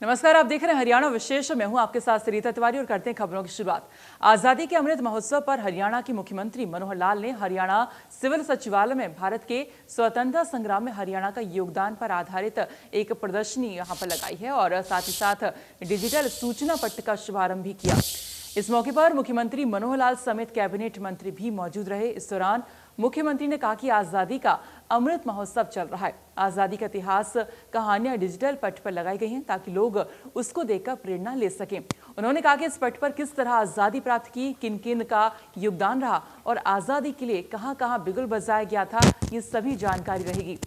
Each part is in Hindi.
नमस्कार, आप देख रहे हैं हरियाणा विशेष। मैं हूं आपके साथ सरिता तिवारी और करते हैं खबरों की शुरुआत। आजादी के अमृत महोत्सव पर हरियाणा के मुख्यमंत्री मनोहर लाल ने हरियाणा सिविल सचिवालय में भारत के स्वतंत्रता संग्राम में हरियाणा का योगदान पर आधारित एक प्रदर्शनी यहां पर लगाई है और साथ ही साथ डिजिटल सूचना पट्ट का शुभारंभ भी किया। इस मौके पर मुख्यमंत्री मनोहर लाल समेत कैबिनेट मंत्री भी मौजूद रहे। इस दौरान मुख्यमंत्री ने कहा कि आजादी का अमृत महोत्सव चल रहा है। आजादी का इतिहास कहानियां डिजिटल पट पर लगाई गई हैं ताकि लोग उसको देखकर प्रेरणा ले सकें। उन्होंने कहा कि इस पट पर किस तरह आजादी प्राप्त की, किन किन का योगदान रहा और आजादी के लिए कहां कहां बिगुल बजाया गया था, ये सभी जानकारी रहेगी।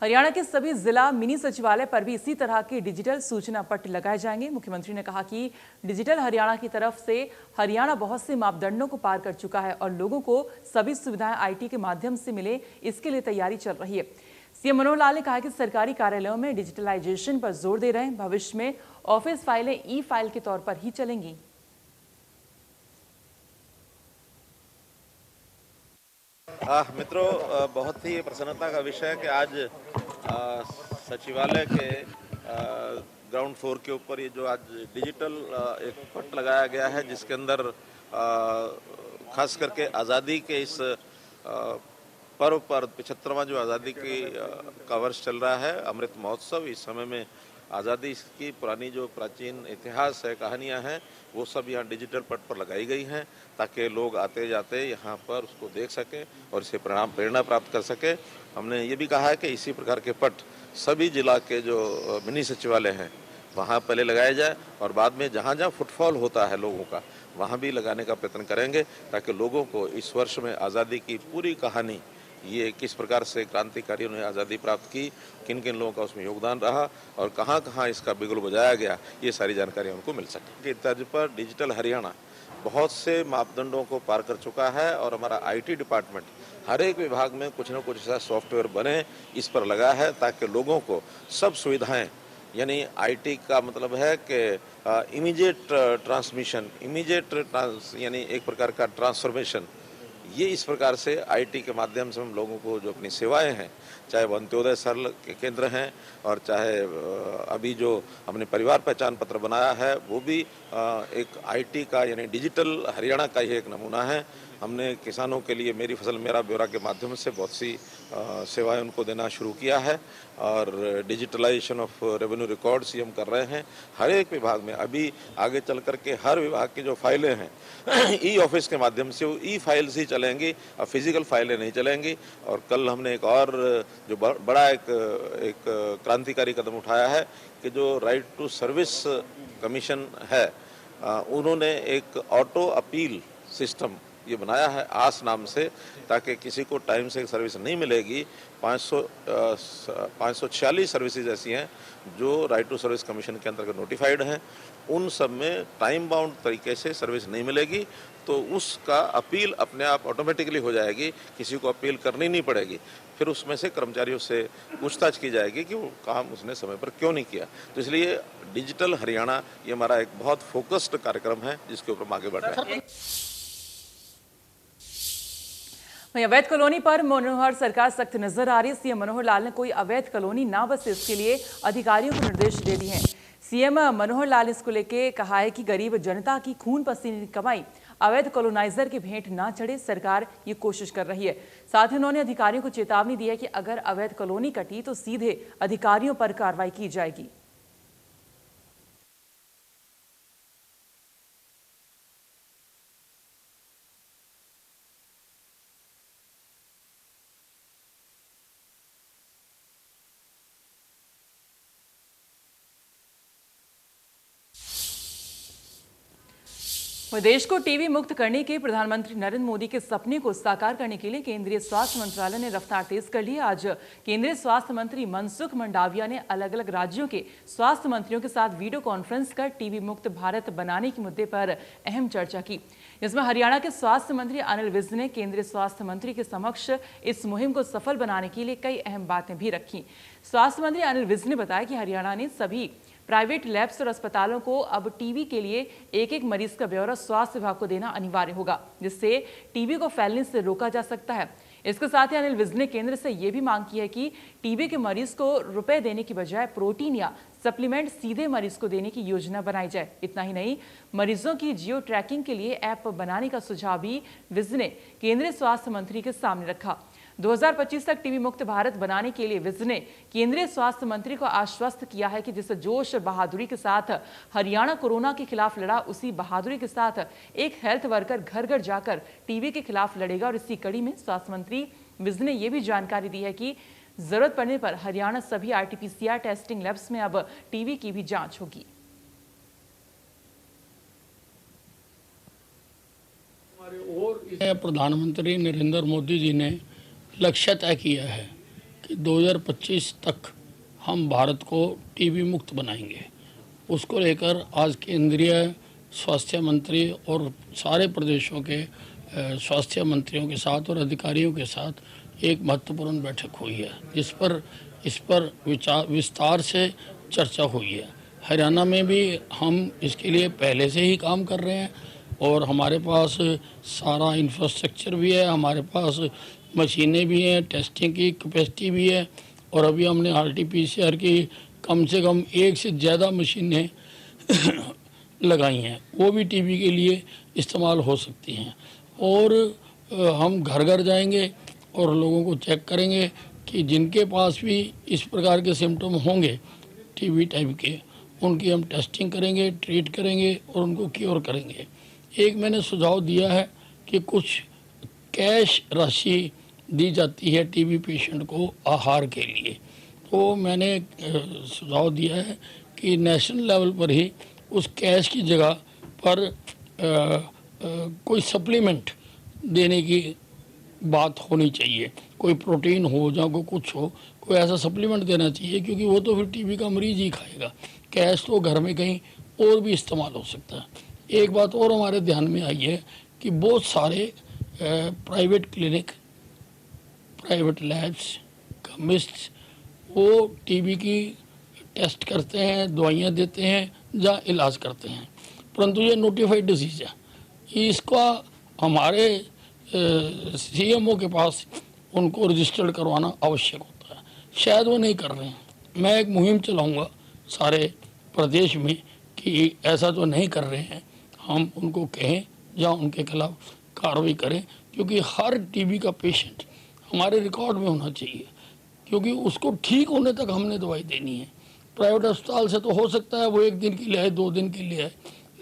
हरियाणा के सभी जिला मिनी सचिवालय पर भी इसी तरह के डिजिटल सूचना पट लगाए जाएंगे। मुख्यमंत्री ने कहा कि डिजिटल हरियाणा की तरफ से हरियाणा बहुत से मापदंडों को पार कर चुका है और लोगों को सभी सुविधाएं आईटी के माध्यम से मिले, इसके लिए तैयारी चल रही है। सीएम मनोहर लाल ने कहा कि सरकारी कार्यालयों में डिजिटलाइजेशन पर जोर दे रहे हैं। भविष्य में ऑफिस फाइलें ई फाइल के तौर पर ही चलेंगी। मित्रों, बहुत ही प्रसन्नता का विषय है कि आज सचिवालय के ग्राउंड फ्लोर के ऊपर ये जो आज डिजिटल एक पट लगाया गया है, जिसके अंदर खास करके आज़ादी के इस पर्व पर 75वां जो आज़ादी की का वर्ष चल रहा है, अमृत महोत्सव। इस समय में आज़ादी की पुरानी जो प्राचीन इतिहास है, कहानियां हैं, वो सब यहाँ डिजिटल पट पर लगाई गई हैं ताकि लोग आते जाते यहाँ पर उसको देख सकें और इससे प्रेरणा प्राप्त कर सकें। हमने ये भी कहा है कि इसी प्रकार के पट सभी जिला के जो मिनी सचिवालय हैं वहाँ पहले लगाया जाए और बाद में जहाँ जहाँ फुटफॉल होता है लोगों का, वहाँ भी लगाने का प्रयत्न करेंगे ताकि लोगों को इस वर्ष में आज़ादी की पूरी कहानी, ये किस प्रकार से क्रांतिकारियों ने आज़ादी प्राप्त की, किन किन लोगों का उसमें योगदान रहा और कहाँ कहाँ इसका बिगुल बजाया गया, ये सारी जानकारी उनको मिल सके। इस तर्ज पर डिजिटल हरियाणा बहुत से मापदंडों को पार कर चुका है और हमारा आईटी डिपार्टमेंट हर एक विभाग में कुछ न कुछ ऐसा सॉफ्टवेयर बने, इस पर लगा है ताकि लोगों को सब सुविधाएं, यानी आईटी का मतलब है कि इमीडिएट ट्रांसमिशन, यानी एक प्रकार का ट्रांसफॉर्मेशन, ये इस प्रकार से आईटी के माध्यम से हम लोगों को जो अपनी सेवाएं हैं, चाहे वो अंत्योदय सरल केंद्र हैं और चाहे अभी जो हमने परिवार पहचान पत्र बनाया है, वो भी एक आईटी का यानी डिजिटल हरियाणा का ही एक नमूना है। हमने किसानों के लिए मेरी फसल मेरा ब्यौरा के माध्यम से बहुत सी सेवाएं उनको देना शुरू किया है और डिजिटलाइजेशन ऑफ रेवेन्यू रिकॉर्ड्स ये हम कर रहे हैं हर एक विभाग में। अभी आगे चल कर के हर विभाग की जो फाइलें हैं ई ऑफिस के माध्यम से वो ई फाइल्स ही चलेंगी और फिजिकल फाइलें नहीं चलेंगी। और कल हमने एक और जो बड़ा एक क्रांतिकारी कदम उठाया है कि जो राइट टू सर्विस कमीशन है, उन्होंने एक ऑटो अपील सिस्टम ये बनाया है आस नाम से, ताकि किसी को टाइम से सर्विस नहीं मिलेगी। 546 सर्विसेज ऐसी हैं जो राइट टू सर्विस कमीशन के अंतर्गत नोटिफाइड हैं, उन सब में टाइम बाउंड तरीके से सर्विस नहीं मिलेगी तो उसका अपील अपने आप ऑटोमेटिकली हो जाएगी, किसी को अपील करनी नहीं पड़ेगी। फिर उसमें से कर्मचारियों से पूछताछ की जाएगी कि वो काम उसने समय पर क्यों नहीं किया। तो इसलिए डिजिटल हरियाणा ये हमारा एक बहुत फोकस्ड कार्यक्रम है जिसके ऊपर हम आगे बढ़ रहे हैं। अवैध कॉलोनी पर मनोहर सरकार सख्त नजर आ रही है। सीएम मनोहर लाल ने कोई अवैध कॉलोनी ना बसे, इसके लिए अधिकारियों को निर्देश दे दिए हैं। सीएम मनोहर लाल ने इसको लेकर कहा है कि गरीब जनता की खून पसीने की कमाई अवैध कॉलोनाइजर की भेंट ना चढ़े, सरकार ये कोशिश कर रही है। साथ ही उन्होंने अधिकारियों को चेतावनी दी है कि अगर अवैध कॉलोनी कटी तो सीधे अधिकारियों पर कार्रवाई की जाएगी। देश को टीबी मुक्त करने के प्रधानमंत्री नरेंद्र मोदी के सपने को साकार करने के लिए केंद्रीय स्वास्थ्य मंत्रालय ने रफ्तार तेज कर ली। आज केंद्रीय स्वास्थ्य मंत्री मनसुख मंडाविया ने अलग अलग राज्यों के स्वास्थ्य मंत्रियों के साथ वीडियो कॉन्फ्रेंस कर टीबी मुक्त भारत बनाने के मुद्दे पर अहम चर्चा की। इसमें हरियाणा के स्वास्थ्य मंत्री अनिल विज ने केंद्रीय स्वास्थ्य मंत्री के समक्ष इस मुहिम को सफल बनाने के लिए कई अहम बातें भी रखी। स्वास्थ्य मंत्री अनिल विज ने बताया कि हरियाणा ने सभी प्राइवेट लैब्स और अस्पतालों को अब टीबी के लिए एक एक मरीज का ब्यौरा स्वास्थ्य विभाग को देना अनिवार्य होगा, जिससे टीबी को फैलने से रोका जा सकता है। इसके साथ ही अनिल विज ने केंद्र से यह भी मांग की है कि टीबी के मरीज को रुपए देने की बजाय प्रोटीन या सप्लीमेंट सीधे मरीज को देने की योजना बनाई जाए। इतना ही नहीं, मरीजों की जियो ट्रैकिंग के लिए ऐप बनाने का सुझाव भी विज ने केंद्रीय स्वास्थ्य मंत्री के सामने रखा। 2025 तक टीबी मुक्त भारत बनाने के लिए विज ने केंद्रीय स्वास्थ्य मंत्री को आश्वस्त किया है कि जिस जोश और बहादुरी के साथ हरियाणा कोरोना के खिलाफ लड़ा, उसी बहादुरी के साथ एक हेल्थ वर्कर घर घर जाकर टीबी के खिलाफ लड़ेगा। और इसी कड़ी में स्वास्थ्य मंत्री विज ने यह भी जानकारी दी है कि जरूरत पड़ने पर हरियाणा सभी आरटीपीसीआर टेस्टिंग लैब्स में अब टीबी की भी जांच होगी। प्रधानमंत्री नरेंद्र मोदी जी ने लक्ष्य तय किया है कि 2025 तक हम भारत को टीबी मुक्त बनाएंगे। उसको लेकर आज केंद्रीय स्वास्थ्य मंत्री और सारे प्रदेशों के स्वास्थ्य मंत्रियों के साथ और अधिकारियों के साथ एक महत्वपूर्ण बैठक हुई है, इस पर विस्तार से चर्चा हुई है। हरियाणा में भी हम इसके लिए पहले से ही काम कर रहे हैं और हमारे पास सारा इंफ्रास्ट्रक्चर भी है, हमारे पास मशीनें भी हैं, टेस्टिंग की कैपेसिटी भी है और अभी हमने आरटीपीसीआर की कम से कम 1 से ज़्यादा मशीनें लगाई हैं, वो भी टीबी के लिए इस्तेमाल हो सकती हैं। और हम घर घर जाएंगे और लोगों को चेक करेंगे कि जिनके पास भी इस प्रकार के सिम्टम होंगे टीबी टाइप के, उनकी हम टेस्टिंग करेंगे, ट्रीट करेंगे और उनको क्योर करेंगे। एक मैंने सुझाव दिया है कि कुछ कैश राशि दी जाती है टीबी पेशेंट को आहार के लिए, तो मैंने सुझाव दिया है कि नेशनल लेवल पर ही उस कैश की जगह पर कोई सप्लीमेंट देने की बात होनी चाहिए। कोई प्रोटीन हो या कोई कुछ हो, कोई ऐसा सप्लीमेंट देना चाहिए, क्योंकि वो तो फिर टीबी का मरीज ही खाएगा। कैश तो घर में कहीं और भी इस्तेमाल हो सकता है। एक बात और हमारे ध्यान में आई है कि बहुत सारे private clinic, private labs, chemist वो टीबी की टेस्ट करते हैं, दवाइयाँ देते हैं या इलाज करते हैं, परंतु ये नोटिफाइड डिजीज़ है। इसका हमारे सीएमओ के पास उनको रजिस्टर्ड करवाना आवश्यक होता है, शायद वो नहीं कर रहे हैं। मैं एक मुहिम चलाऊंगा सारे प्रदेश में कि ऐसा तो नहीं कर रहे हैं, हम उनको कहें या उनके खिलाफ कार्रवाई करें, क्योंकि हर टीबी का पेशेंट हमारे रिकॉर्ड में होना चाहिए, क्योंकि उसको ठीक होने तक हमने दवाई देनी है। प्राइवेट अस्पताल से तो हो सकता है वो 1 दिन के लिए है, 2 दिन के लिए है,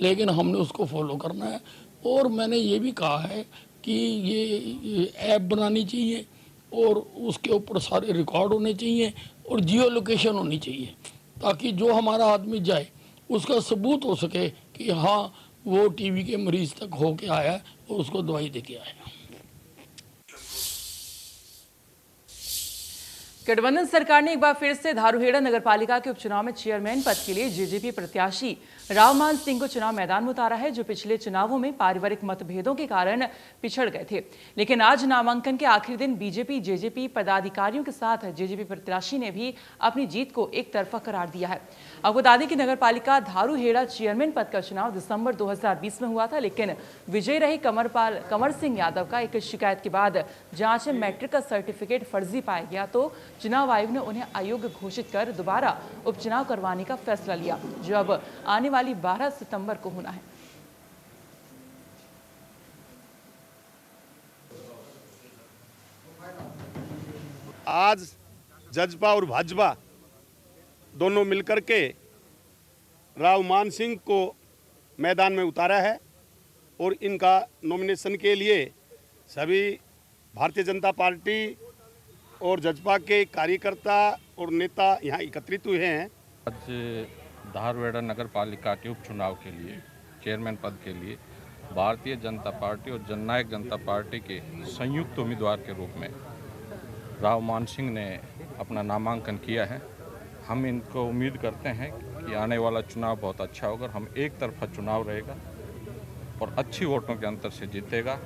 लेकिन हमने उसको फॉलो करना है। और मैंने ये भी कहा है कि ये ऐप बनानी चाहिए और उसके ऊपर सारे रिकॉर्ड होने चाहिए और जियो लोकेशन होनी चाहिए, ताकि जो हमारा आदमी जाए उसका सबूत हो सके कि हाँ वो टीबी के मरीज तक होके आया है और उसको दवाई दे के आया है। गठबंधन सरकार ने एक बार फिर से धारूहेड़ा नगरपालिका के उपचुनाव में चेयरमैन पद के लिए जेजेपी प्रत्याशी रावमान सिंह को चुनाव मैदान में उतारा है, जो पिछले चुनावों में पारिवारिक मतभेदों के कारण पिछड़ गए थे। लेकिन आज नामांकन के आखिरी दिन बीजेपी जेजेपी पदाधिकारियों के साथ जेजेपी प्रत्याशी ने भी अपनी जीत को एक तरफा करार दिया है। आपको बता दें कि नगरपालिका धारूहेड़ा चेयरमैन पद का चुनाव दिसंबर 2020 में हुआ था, लेकिन विजयी रहे कंवर सिंह यादव का एक शिकायत के बाद जांच में मैट्रिक का सर्टिफिकेट फर्जी पाया गया, तो चुनाव आयोग ने उन्हें अयोग्य घोषित कर दोबारा उपचुनाव करवाने का फैसला लिया, जो अब आने वाली 12 सितंबर को होना है। आज जजपा और भाजपा दोनों मिलकर के रावमान सिंह को मैदान में उतारा है और इनका नॉमिनेशन के लिए सभी भारतीय जनता पार्टी और जजपा के कार्यकर्ता और नेता यहाँ एकत्रित हुए हैं। आज धारूहेड़ा नगर पालिका के उपचुनाव के लिए चेयरमैन पद के लिए भारतीय जनता पार्टी और जननायक जनता पार्टी के संयुक्त उम्मीदवार के रूप में रावमान सिंह ने अपना नामांकन किया है। हम इनको उम्मीद करते हैं कि आने वाला चुनाव बहुत अच्छा होगा। हम एक तरफा चुनाव रहेगा और अच्छी वोटों के अंतर से जीतेगा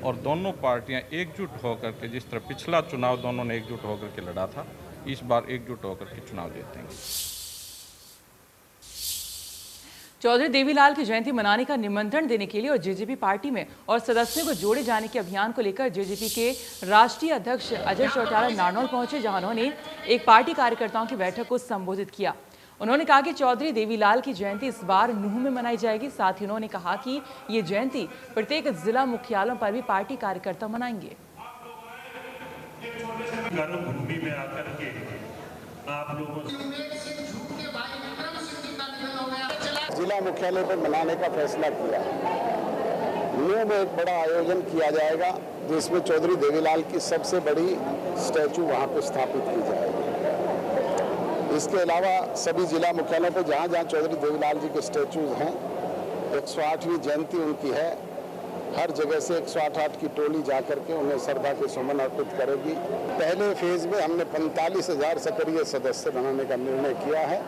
और दोनों पार्टियां एकजुट होकर के, जिस तरह पिछला चुनाव दोनों ने एकजुट होकर के लड़ा था, इस बार एकजुट होकर के चुनाव जीतेंगे। चौधरी देवीलाल की जयंती मनाने का निमंत्रण देने के लिए और जेजेपी पार्टी में और सदस्यों को जोड़े जाने के अभियान को लेकर जेजेपी के राष्ट्रीय अध्यक्ष अजय चौटाला नारनौल पहुंचे, जहां उन्होंने एक पार्टी कार्यकर्ताओं की बैठक को संबोधित किया। उन्होंने कहा कि चौधरी देवीलाल की जयंती इस बार नूंह में मनाई जाएगी। साथ ही उन्होंने कहा कि ये जयंती प्रत्येक जिला मुख्यालयों पर भी पार्टी कार्यकर्ता मनाएंगे। भूमि में आकर के आप लोगों जिला मुख्यालय पर मनाने का फैसला किया। नूंह में एक बड़ा आयोजन किया जाएगा जिसमें चौधरी देवीलाल की सबसे बड़ी स्टैचू वहां पर स्थापित की जाएगी। इसके अलावा सभी जिला मुख्यालयों पर जहां जहां चौधरी देवीलाल जी के स्टैचूज हैं, 108वीं जयंती उनकी है, हर जगह से 108 की टोली जाकर के उन्हें श्रद्धा के सुमन अर्पित करेगी। पहले फेज में हमने 45,000 सक्रिय सदस्य बनाने का निर्णय किया है।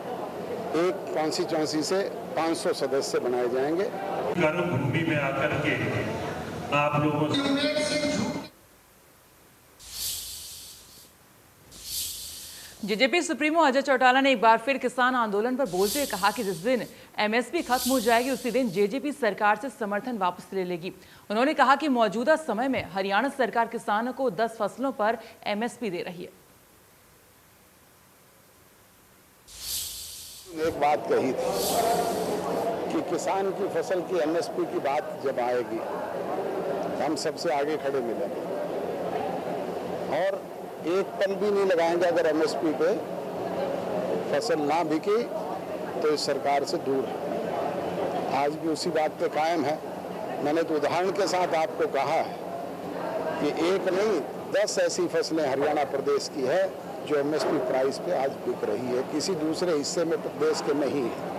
एक कॉन्स्टिट्यूएंसी से 500 सदस्य बनाए जाएंगे। भूमि में आकर के आप लोगों जेजेपी सुप्रीमो अजय चौटाला ने एक बार फिर किसान आंदोलन पर बोलते हुए कहा कि जिस दिन एमएसपी खत्म हो जाएगी उसी दिन जेजेपी सरकार से समर्थन वापस ले लेगी। उन्होंने कहा कि मौजूदा समय में हरियाणा सरकार किसानों को 10 फसलों पर एमएसपी दे रही है। एक बात कही थी कि किसान की फसल की एमएसपी की बात जब आएगी हम सबसे आगे खड़े मिलेंगे और एक पल भी नहीं लगाएंगे अगर एमएसपी पे फसल ना बिकी तो इस सरकार से दूर है। आज भी उसी बात पे कायम है। मैंने तो उदाहरण के साथ आपको कहा है कि एक नहीं 10 ऐसी फसलें हरियाणा प्रदेश की है जो एमएसपी प्राइस पे आज बिक रही है, किसी दूसरे हिस्से में प्रदेश के नहीं है।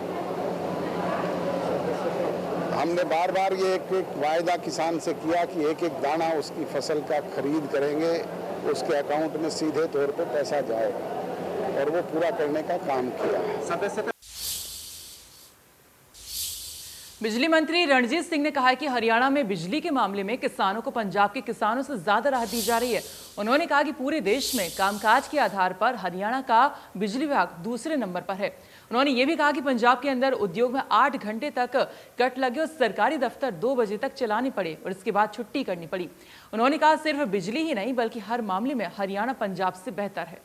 हमने बार बार ये एक वायदा किसान से किया कि एक एक दाना उसकी फसल का खरीद करेंगे, उसके अकाउंट में सीधे तौर पे पैसा जाएगा और वो पूरा करने का काम किया है। बिजली मंत्री रणजीत सिंह ने कहा है कि हरियाणा में बिजली के मामले में किसानों को पंजाब के किसानों से ज्यादा राहत दी जा रही है। उन्होंने कहा कि पूरे देश में कामकाज के आधार पर हरियाणा का बिजली विभाग दूसरे नंबर पर है। उन्होंने ये भी कहा कि पंजाब के अंदर उद्योग में 8 घंटे तक कट लगे और सरकारी दफ्तर 2 बजे तक चलाने पड़े और इसके बाद छुट्टी करनी पड़ी। उन्होंने कहा सिर्फ बिजली ही नहीं बल्कि हर मामले में हरियाणा पंजाब से बेहतर है।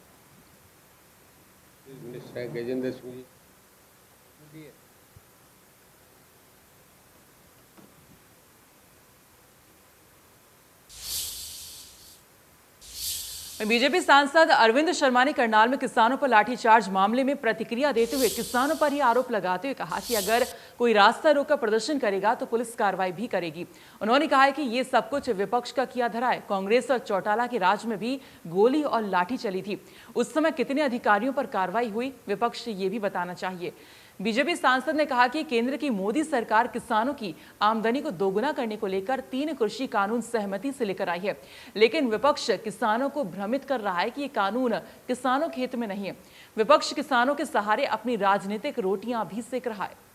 बीजेपी सांसद अरविंद शर्मा ने करनाल में किसानों पर लाठीचार्ज मामले में प्रतिक्रिया देते हुए किसानों पर ही आरोप लगाते हुए कहा कि अगर कोई रास्ता रोककर प्रदर्शन करेगा तो पुलिस कार्रवाई भी करेगी। उन्होंने कहा है कि ये सब कुछ विपक्ष का किया धरा है। कांग्रेस और चौटाला के राज में भी गोली और लाठी चली थी, उस समय कितने अधिकारियों पर कार्रवाई हुई, विपक्ष से ये भी बताना चाहिए। बीजेपी सांसद ने कहा कि केंद्र की मोदी सरकार किसानों की आमदनी को दोगुना करने को लेकर 3 कृषि कानून सहमति से लेकर आई है, लेकिन विपक्ष किसानों को भ्रमित कर रहा है कि ये कानून किसानों के हित में नहीं है। विपक्ष किसानों के सहारे अपनी राजनीतिक रोटियां भी सेक रहा है।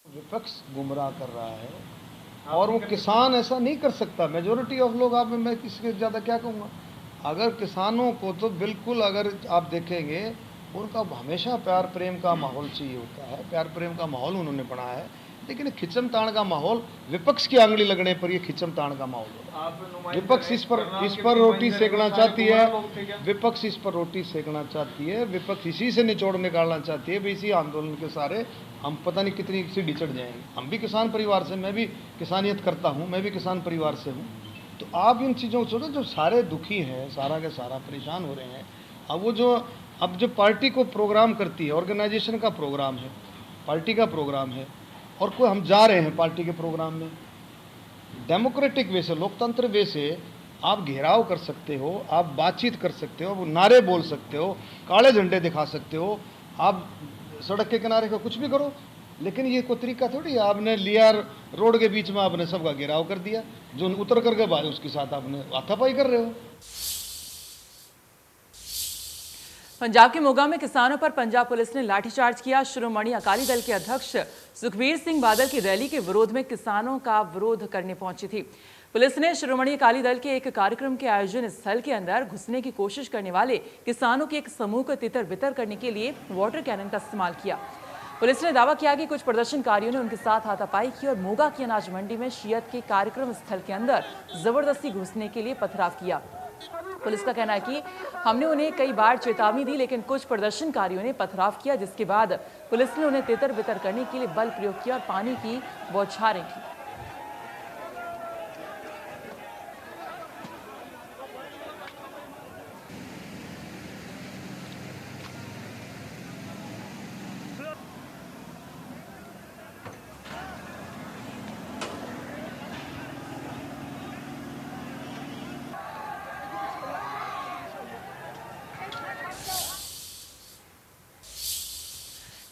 विपक्ष गुमराह कर रहा है और वो किसान ऐसा नहीं कर सकता। मेजोरिटी ऑफ लोग, आप मैं किसके ज़्यादा क्या कहूँगा, अगर किसानों को तो बिल्कुल, अगर आप देखेंगे उनका हमेशा प्यार प्रेम का माहौल चाहिए होता है, प्यार प्रेम का माहौल उन्होंने बनाया है, लेकिन खिचम ताण का माहौल, विपक्ष की आंगली लगने पर ये खिचम ताण का माहौल होगा। विपक्ष इस पर रोटी सेकना चाहती है, विपक्ष इस पर रोटी सेकना चाहती है, विपक्ष इसी से निचोड़ निकालना चाहती है। इसी आंदोलन के सारे हम पता नहीं कितनी सीढ़ी चढ़ जाएंगे। हम भी किसान परिवार से, मैं भी किसानियत करता हूँ, मैं भी किसान परिवार से हूँ। तो आप इन चीज़ों को सोचो, जो सारे दुखी हैं, सारा के सारा परेशान हो रहे हैं। अब जो पार्टी को प्रोग्राम करती है, ऑर्गेनाइजेशन का प्रोग्राम है, पार्टी का प्रोग्राम है, और कोई हम जा रहे हैं पार्टी के प्रोग्राम में, डेमोक्रेटिक वे से, लोकतंत्र वे से आप घेराव कर सकते हो, आप बातचीत कर सकते हो, नारे बोल सकते हो, काले झंडे दिखा सकते हो, आप सड़क के किनारे का कुछ भी करो, लेकिन ये कोई तरीका थोड़ी है। आपने लिया रोड के बीच में, आपने सबका घेराव कर दिया, जो उतर करके बाद उसके साथ आपने हाथापाई कर रहे हो। पंजाब के मोगा में किसानों पर पंजाब पुलिस ने लाठीचार्ज किया। शिरोमणि अकाली दल के अध्यक्ष सुखबीर सिंह बादल की रैली के विरोध में किसानों का विरोध करने पहुंची थी। पुलिस ने शिरोमणि अकाली दल के एक कार्यक्रम के आयोजन स्थल के अंदर घुसने की कोशिश करने वाले किसानों के एक समूह को तितर बितर करने के लिए वाटर कैनन का इस्तेमाल किया। पुलिस ने दावा किया कि कुछ प्रदर्शनकारियों ने उनके साथ हाथापाई की और मोगा की अनाज मंडी में शियत के कार्यक्रम स्थल के अंदर जबरदस्ती घुसने के लिए पथराव किया। पुलिस का कहना है कि हमने उन्हें कई बार चेतावनी दी, लेकिन कुछ प्रदर्शनकारियों ने पथराव किया, जिसके बाद पुलिस ने उन्हें तितर बितर करने के लिए बल प्रयोग किया और पानी की बौछारें की।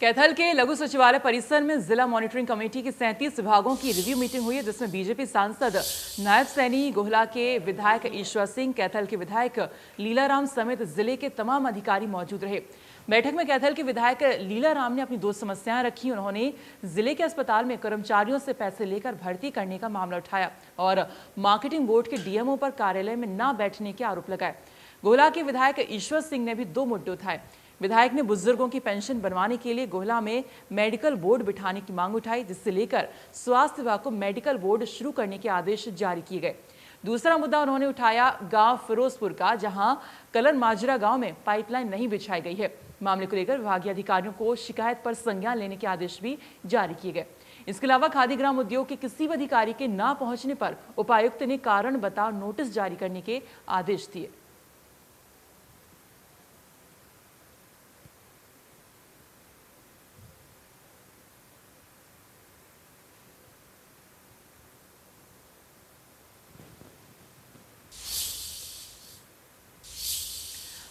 कैथल के लघु सचिवालय परिसर में जिला मॉनिटरिंग कमेटी की 37 विभागों की रिव्यू मीटिंग हुई है, जिसमें बीजेपी सांसद नायब सैनी, गोहला के विधायक ईश्वर सिंह, कैथल के विधायक लीलाराम समेत जिले के तमाम अधिकारी मौजूद रहे। बैठक में कैथल के विधायक लीलाराम ने अपनी 2 समस्याएं रखी। उन्होंने जिले के अस्पताल में कर्मचारियों से पैसे लेकर भर्ती करने का मामला उठाया और मार्केटिंग बोर्ड के डीएमओ पर कार्यालय में न बैठने के आरोप लगाए। गोहला के विधायक ईश्वर सिंह ने भी 2 मुद्दे उठाए। विधायक ने बुजुर्गों की पेंशन बनवाने के लिए गोहला में मेडिकल बोर्ड बिठाने की मांग उठाई, जिससे लेकर स्वास्थ्य विभाग को मेडिकल बोर्ड शुरू करने के आदेश जारी किए गए। दूसरा मुद्दा उन्होंने उठाया गांव फिरोजपुर का, जहां कलन माजरा गांव में पाइपलाइन नहीं बिछाई गई है। मामले को लेकर विभागीय अधिकारियों को शिकायत पर संज्ञान लेने के आदेश भी जारी किए गए। इसके अलावा खादी ग्राम उद्योग के किसी भी अधिकारी के न पहुंचने पर उपायुक्त ने कारण बताओ नोटिस जारी करने के आदेश दिए।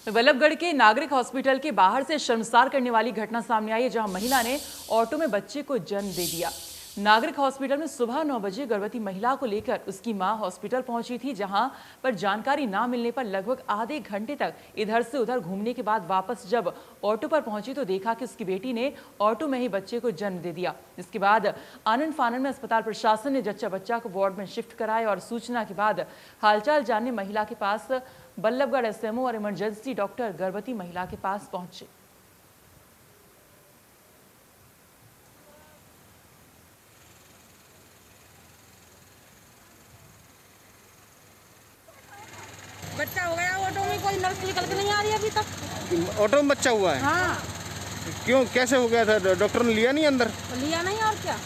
बल्लभगढ़ के नागरिक हॉस्पिटल के बाहर से शर्मसार करने वाली घटना सामने आई है, जहां महिला ने ऑटो में बच्चे को जन्म दे दिया। नागरिक हॉस्पिटल में सुबह 9 बजे गर्भवती महिला को लेकर उसकी मां हॉस्पिटल पहुंची थी, जहां पर जानकारी ना मिलने पर लगभग आधे घंटे तक इधर से उधर घूमने के बाद वापस जब ऑटो पर पहुंची तो देखा कि उसकी बेटी ने ऑटो में ही बच्चे को जन्म दे दिया। इसके बाद आनन फानन में अस्पताल प्रशासन ने जच्चा बच्चा को वार्ड में शिफ्ट कराया और सूचना के बाद हालचाल जानने महिला के पास बल्लभगढ़ एसएमओ और इमरजेंसी डॉक्टर गर्भवती महिला के पास पहुंचे। बच्चा हो गया ऑटो में, कोई नर्स निकल के नहीं आ रही अभी तक। ऑटो में बच्चा हुआ है? हाँ। क्यों, कैसे हो गया था? डॉक्टर ने लिया नहीं अंदर? लिया नहीं, और क्या।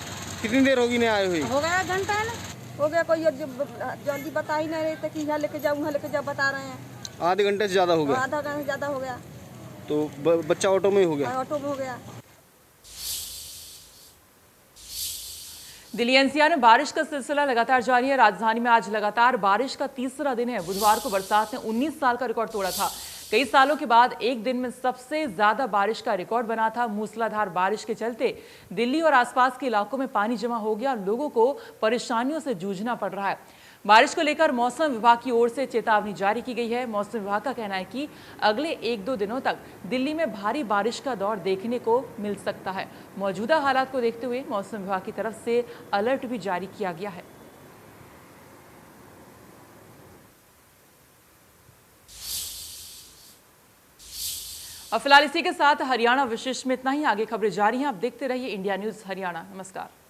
कितनी देर होगी नहीं आए हुए? हो गया घंटा है ना, हो गया। कोई जल्दी बता ही नहीं रहे थे कि यहाँ लेके जाओ वहाँ लेके जाओ, बता रहे हैं। आधे घंटे से ज्यादा हो गया? आधा घंटे से ज्यादा हो गया। तो बच्चा ऑटो में ही हो गया? ऑटो में हो गया। दिल्ली एनसीआर में बारिश का सिलसिला लगातार जारी है। राजधानी में आज लगातार बारिश का तीसरा दिन है। बुधवार को बरसात ने 19 साल का रिकॉर्ड तोड़ा था। कई सालों के बाद एक दिन में सबसे ज्यादा बारिश का रिकॉर्ड बना था। मूसलाधार बारिश के चलते दिल्ली और आसपास के इलाकों में पानी जमा हो गया। लोगों को परेशानियों से जूझना पड़ रहा है। बारिश को लेकर मौसम विभाग की ओर से चेतावनी जारी की गई है। मौसम विभाग का कहना है कि अगले 1-2 दिनों तक दिल्ली में भारी बारिश का दौर देखने को मिल सकता है। मौजूदा हालात को देखते हुए मौसम विभाग की तरफ से अलर्ट भी जारी किया गया है। अब फिलहाल इसी के साथ हरियाणा विशेष में इतना ही। आगे खबरें जारी हैं। आप देखते रहिए इंडिया न्यूज हरियाणा। नमस्कार।